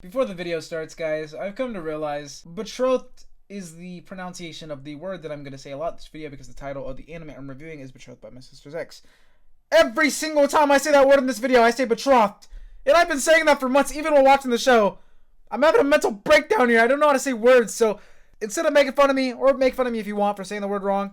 Before the video starts, guys, I've come to realize betrothed is the pronunciation of the word that I'm going to say a lot in this video because the title of the anime I'm reviewing is Betrothed by My Sister's Ex. Every single time I say that word in this video, I say betrothed. And I've been saying that for months, even while watching the show. I'm having a mental breakdown here. I don't know how to say words, so instead of making fun of me, or make fun of me if you want for saying the word wrong,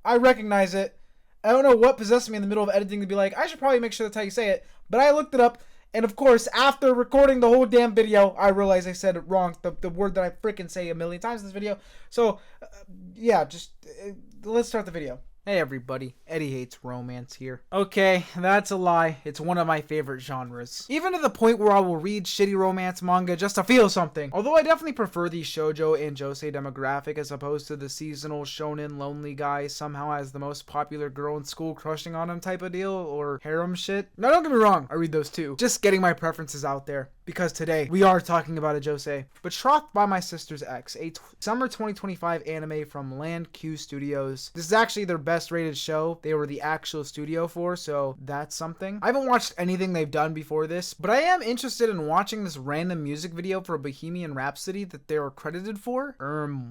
I recognize it. I don't know what possessed me in the middle of editing to be like, I should probably make sure that's how you say it. But I looked it up. And of course, after recording the whole damn video, I realized I said it wrong. The word that I freaking say a million times in this video. So, let's start the video. Hey everybody, Eddie Hates Romance here. Okay, that's a lie. It's one of my favorite genres. Even to the point where I will read shitty romance manga just to feel something. Although I definitely prefer the shoujo and josei demographic as opposed to the seasonal shonen lonely guy somehow has the most popular girl in school crushing on him type of deal or harem shit. Now don't get me wrong, I read those too. Just getting my preferences out there. Because today, we are talking about a josei. Betrothed by My Sister's Ex, a summer 2025 anime from Land Q Studios. This is actually their best rated show they were the actual studio for, so that's something. I haven't watched anything they've done before this, but I am interested in watching this random music video for Bohemian Rhapsody that they were credited for.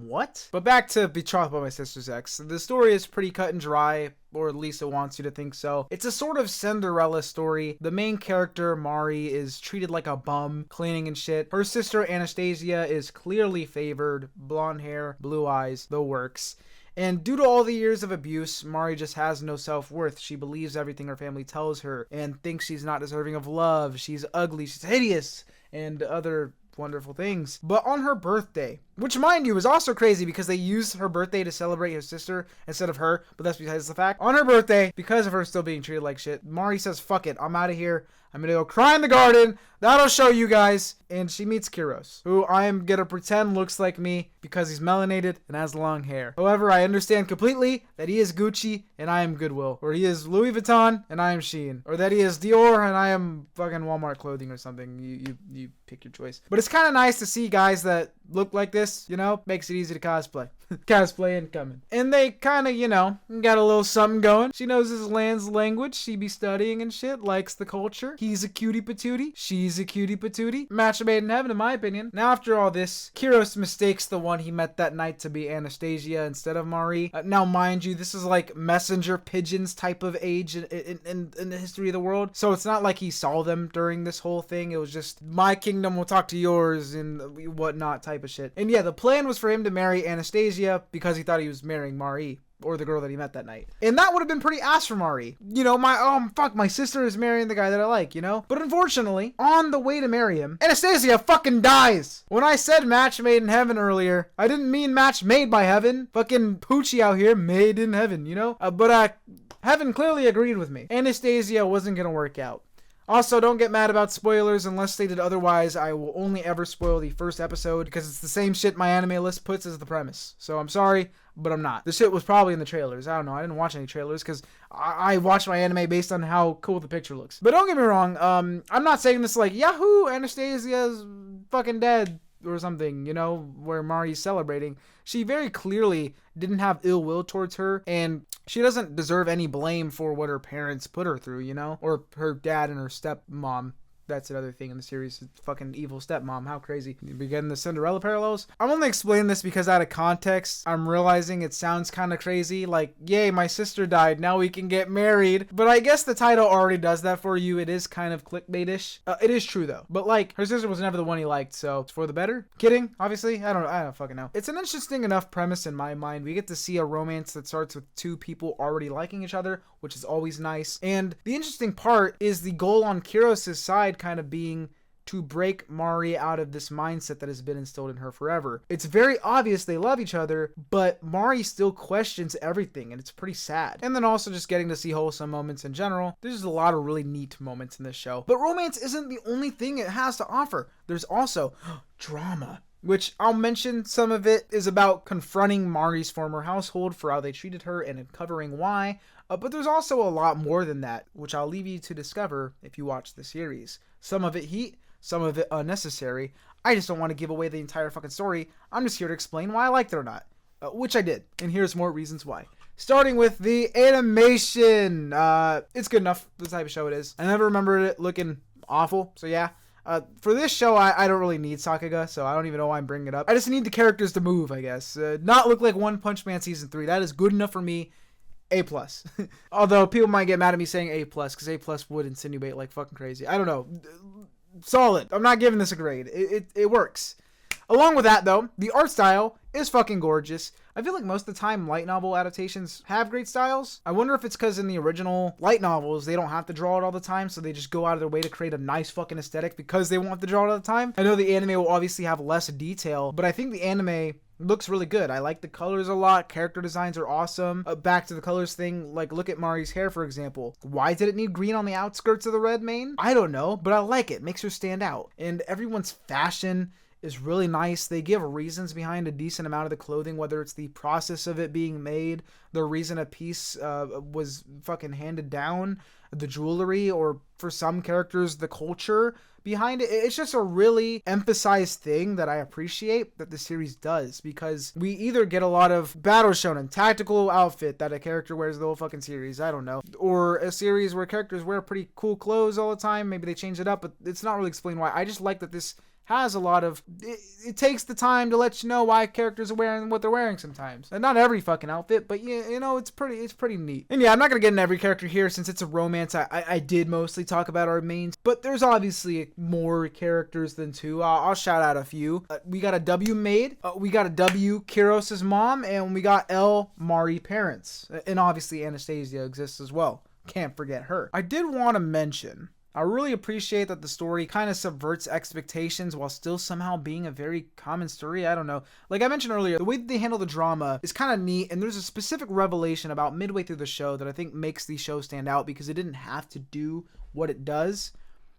What? But back to Betrothed by My Sister's Ex. The story is pretty cut and dry, or at least it wants you to think so. It's a sort of Cinderella story. The main character, Mari, is treated like a bum, cleaning and shit. Her sister, Anastasia, is clearly favored. Blonde hair, blue eyes, the works. And due to all the years of abuse, Mari just has no self-worth. She believes everything her family tells her and thinks she's not deserving of love. She's ugly, she's hideous, and other wonderful things. But on her birthday, which mind you is also crazy because they used her birthday to celebrate her sister instead of her, but that's besides the fact. On her birthday, because of her still being treated like shit, Mari says, fuck it, I'm out of here. I'm gonna go cry in the garden. That'll show you guys. And she meets Kiros, who I am gonna pretend looks like me because he's melanated and has long hair. However, I understand completely that he is Gucci and I am Goodwill. Or he is Louis Vuitton and I am Shein. Or that he is Dior and I am fucking Walmart clothing or something. You pick your choice. But it's kind of nice to see guys that look like this, you know? Makes it easy to cosplay. Cosplay incoming. And they kind of, got a little something going. She knows his land's language. She be studying and shit. Likes the culture. He's a cutie patootie. She's a cutie patootie. Match made in heaven, in my opinion. Now, after all this, Kiros mistakes the one he met that night to be Anastasia instead of Mari. Now, mind you, this is like messenger pigeons type of age in the history of the world. So it's not like he saw them during this whole thing. It was just, my kingdom will talk to yours and whatnot type of shit. And yeah, the plan was for him to marry Anastasia because he thought he was marrying Mari, or the girl that he met that night. And that would have been pretty ass for Mari. My sister is marrying the guy that I like, But unfortunately, on the way to marry him, Anastasia fucking dies. When I said match made in heaven earlier, I didn't mean match made by heaven. Fucking Poochie out here, made in heaven, But heaven clearly agreed with me. Anastasia wasn't gonna work out. Also, don't get mad about spoilers unless stated otherwise. I will only ever spoil the first episode because it's the same shit my anime list puts as the premise. So I'm sorry, but I'm not. The shit was probably in the trailers. I don't know. I didn't watch any trailers because I watched my anime based on how cool the picture looks. But don't get me wrong. I'm not saying this like, Yahoo, Anastasia's fucking dead or something, where Mari's celebrating. She very clearly didn't have ill will towards her, and she doesn't deserve any blame for what her parents put her through, or her dad and her stepmom. That's another thing in the series. Fucking evil stepmom. How crazy. We getting the Cinderella parallels? I'm only explaining this because out of context, I'm realizing it sounds kind of crazy. Like, yay, my sister died. Now we can get married. But I guess the title already does that for you. It is kind of clickbaitish. It is true, though. But, her sister was never the one he liked, so it's for the better. Kidding, obviously. I don't fucking know. It's an interesting enough premise in my mind. We get to see a romance that starts with two people already liking each other, which is always nice. And the interesting part is the goal on Kiros' side kind of being to break Mari out of this mindset that has been instilled in her forever. It's very obvious they love each other, but Mari still questions everything, and it's pretty sad. And then also just getting to see wholesome moments in general. There's just a lot of really neat moments in this show. But romance isn't the only thing it has to offer. There's also drama, which I'll mention. Some of it is about confronting Mari's former household for how they treated her and uncovering why. But there's also a lot more than that, which I'll leave you to discover if you watch the series. Some of it heat, some of it unnecessary. I just don't want to give away the entire fucking story. I'm just here to explain why I liked it or not. Which I did. And here's more reasons why. Starting with the animation. It's good enough, the type of show it is. I never remembered it looking awful. So yeah, For this show, I don't really need Sakuga, so I don't even know why I'm bringing it up. I just need the characters to move, I guess. Not look like One Punch Man Season 3. That is good enough for me. A+. Although people might get mad at me saying A+, because A+ would insinuate like fucking crazy. I don't know. Solid. I'm not giving this a grade. It works. Along with that, though, the art style is fucking gorgeous. I feel like most of the time light novel adaptations have great styles. I wonder if it's because in the original light novels, they don't have to draw it all the time, so they just go out of their way to create a nice fucking aesthetic because they won't have to draw it all the time. I know the anime will obviously have less detail, but I think the anime looks really good. I like the colors a lot. Character designs are awesome. Back to the colors thing, like look at Mari's hair, for example. Why did it need green on the outskirts of the red mane? I don't know, but I like it. Makes her stand out. And everyone's fashion is really nice. They give reasons behind a decent amount of the clothing, whether it's the process of it being made, the reason a piece was fucking handed down, the jewelry, or for some characters, the culture behind it. It's just a really emphasized thing that I appreciate that the series does, because we either get a lot of battle shonen, tactical outfit that a character wears the whole fucking series, I don't know, or a series where characters wear pretty cool clothes all the time, maybe they change it up, but it's not really explained why. I just like that this has a lot of, it takes the time to let you know why characters are wearing what they're wearing sometimes. And not every fucking outfit, but you know, it's pretty neat. And yeah, I'm not gonna get into every character here since it's a romance. I did mostly talk about our mains, but there's obviously more characters than two. I'll shout out a few. We got a W maid, we got a W Kiros's mom, and we got L Mari parents. And obviously Anastasia exists as well. Can't forget her. I did want to mention, I really appreciate that the story kind of subverts expectations while still somehow being a very common story. I don't know. Like I mentioned earlier, the way that they handle the drama is kind of neat, and there's a specific revelation about midway through the show that I think makes the show stand out because it didn't have to do what it does.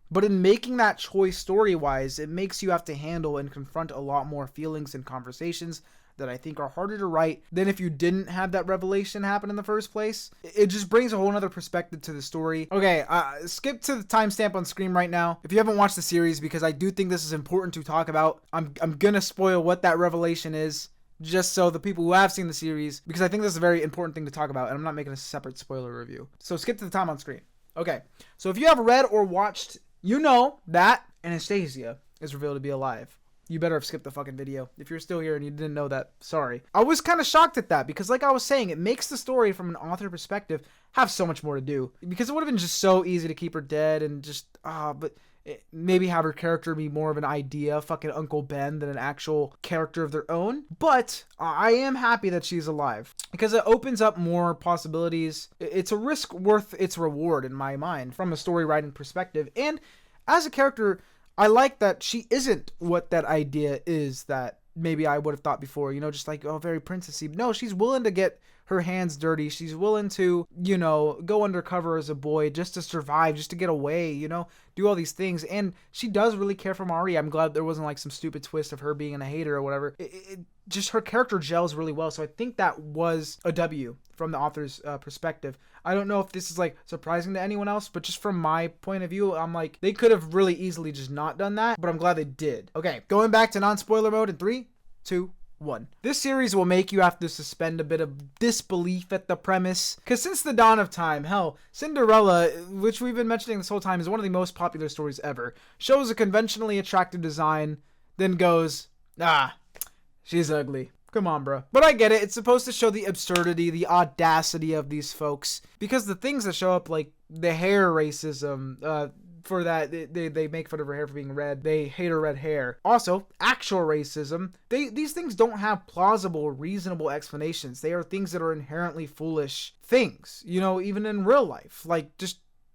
But in making that choice story-wise, it makes you have to handle and confront a lot more feelings and conversations that I think are harder to write than if you didn't have that revelation happen in the first place. It just brings a whole nother perspective to the story. Okay, skip to the timestamp on screen right now if you haven't watched the series, because I do think this is important to talk about. I'm gonna spoil what that revelation is, just so the people who have seen the series, because I think this is a very important thing to talk about, and I'm not making a separate spoiler review. So skip to the time on screen. Okay, so if you have read or watched, you know that Anastasia is revealed to be alive. You better have skipped the fucking video. If you're still here and you didn't know that, sorry. I was kind of shocked at that because like I was saying, it makes the story from an author perspective have so much more to do. Because it would have been just so easy to keep her dead and just, maybe have her character be more of an idea, fucking Uncle Ben, than an actual character of their own. But I am happy that she's alive because it opens up more possibilities. It's a risk worth its reward in my mind from a story writing perspective. And as a character, I like that she isn't what that idea is that maybe I would have thought before, you know, just like, oh, very princessy. No, she's willing to get her hands dirty. She's willing to, you know, go undercover as a boy just to survive, just to get away, you know, do all these things. And she does really care for Mari. I'm glad there wasn't like some stupid twist of her being a hater or whatever. Just her character gels really well. So I think that was a W from the author's perspective. I don't know if this is like surprising to anyone else, but just from my point of view, I'm like, they could have really easily just not done that, but I'm glad they did. Okay, going back to non-spoiler mode in 3, 2, 1. This series will make you have to suspend a bit of disbelief at the premise, because since the dawn of time, hell, Cinderella, which we've been mentioning this whole time, is one of the most popular stories ever, shows a conventionally attractive design, then goes, she's ugly. Come on, bro. But I get it. It's supposed to show the absurdity, the audacity of these folks. Because the things that show up, like the hair racism, for that, they make fun of her hair for being red. They hate her red hair. Also, actual racism. These things don't have plausible, reasonable explanations. They are things that are inherently foolish things. You know, even in real life. Like,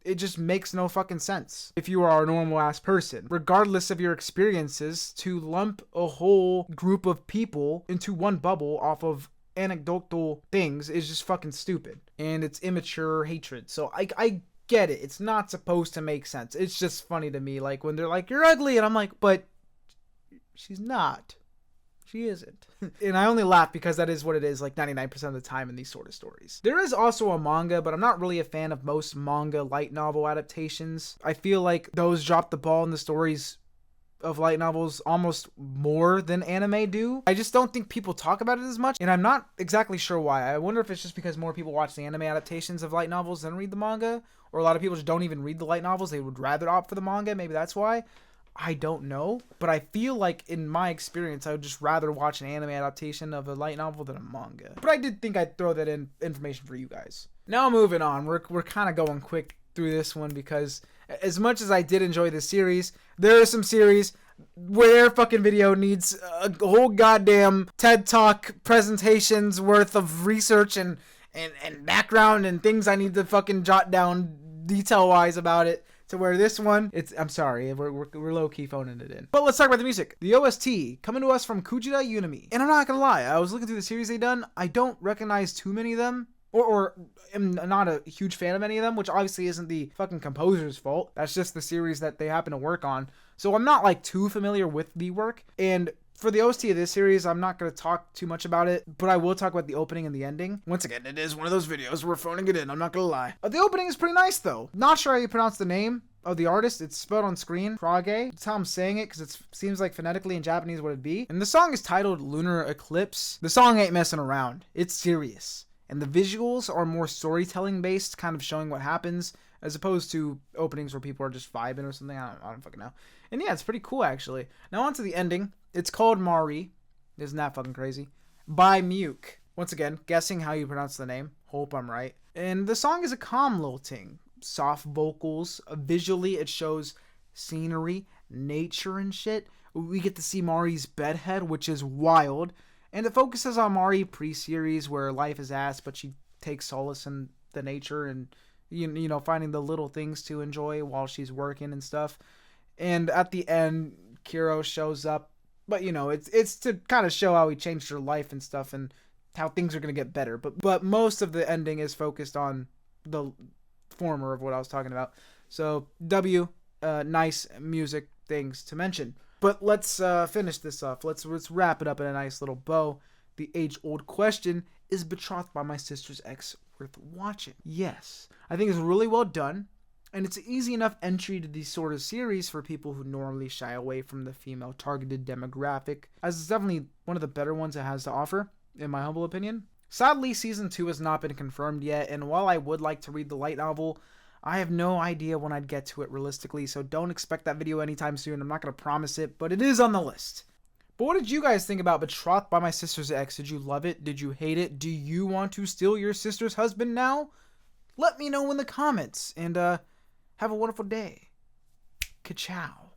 it just makes no fucking sense if you are a normal ass person, regardless of your experiences. To lump a whole group of people into one bubble off of anecdotal things is just fucking stupid, and it's immature hatred. So I get it. It's not supposed to make sense. It's just funny to me, like when they're like, you're ugly, and I'm like, but she's not. She isn't. And I only laugh because that is what it is like 99% of the time in these sort of stories. There is also a manga, but I'm not really a fan of most manga light novel adaptations. I feel like those drop the ball in the stories of light novels almost more than anime do. I just don't think people talk about it as much, and I'm not exactly sure why. I wonder if it's just because more people watch the anime adaptations of light novels than read the manga, or a lot of people just don't even read the light novels. They would rather opt for the manga. Maybe that's why. I don't know, but I feel like in my experience, I would just rather watch an anime adaptation of a light novel than a manga. But I did think I'd throw that in information for you guys. Now moving on, we're kind of going quick through this one because as much as I did enjoy this series, there are some series where their fucking video needs a whole goddamn TED Talk presentations worth of research and background and things I need to fucking jot down detail-wise about it. To where this one, I'm sorry, we're low-key phoning it in. But let's talk about the music. The OST, coming to us from Kujira Unimi. And I'm not gonna lie, I was looking through the series they done, I don't recognize too many of them. Or am not a huge fan of any of them, which obviously isn't the fucking composer's fault. That's just the series that they happen to work on. So I'm not like too familiar with the work. And for the OST of this series, I'm not going to talk too much about it, but I will talk about the opening and the ending. Once again, it is one of those videos where we're phoning it in, I'm not going to lie. The opening is pretty nice though. Not sure how you pronounce the name of the artist. It's spelled on screen, Prage. That's how I'm saying it because it seems like phonetically in Japanese what it'd be. And the song is titled Lunar Eclipse. The song ain't messing around. It's serious. And the visuals are more storytelling based, kind of showing what happens, as opposed to openings where people are just vibing or something. I don't fucking know. And yeah, it's pretty cool actually. Now on to the ending. It's called Mari. Isn't that fucking crazy? By Muke. Once again, guessing how you pronounce the name. Hope I'm right. And the song is a calm little thing. Soft vocals. Visually, it shows scenery, nature and shit. We get to see Mari's bedhead, which is wild. And it focuses on Mari pre-series where life is ass, but she takes solace in the nature and, you know, finding the little things to enjoy while she's working and stuff. And at the end, Kiro shows up. But, you know, it's to kind of show how he changed her life and stuff and how things are going to get better. But most of the ending is focused on the former of what I was talking about. So, nice music things to mention. But let's finish this off. Let's wrap it up in a nice little bow. The age-old question, is Betrothed by My Sister's Ex worth watching? Yes. I think it's really well done. And it's an easy enough entry to these sort of series for people who normally shy away from the female-targeted demographic, as it's definitely one of the better ones it has to offer, in my humble opinion. Sadly, Season 2 has not been confirmed yet, and while I would like to read the light novel, I have no idea when I'd get to it realistically, so don't expect that video anytime soon. I'm not going to promise it, but it is on the list. But what did you guys think about Betrothed by My Sister's Ex? Did you love it? Did you hate it? Do you want to steal your sister's husband now? Let me know in the comments, and have a wonderful day. Ka-chow.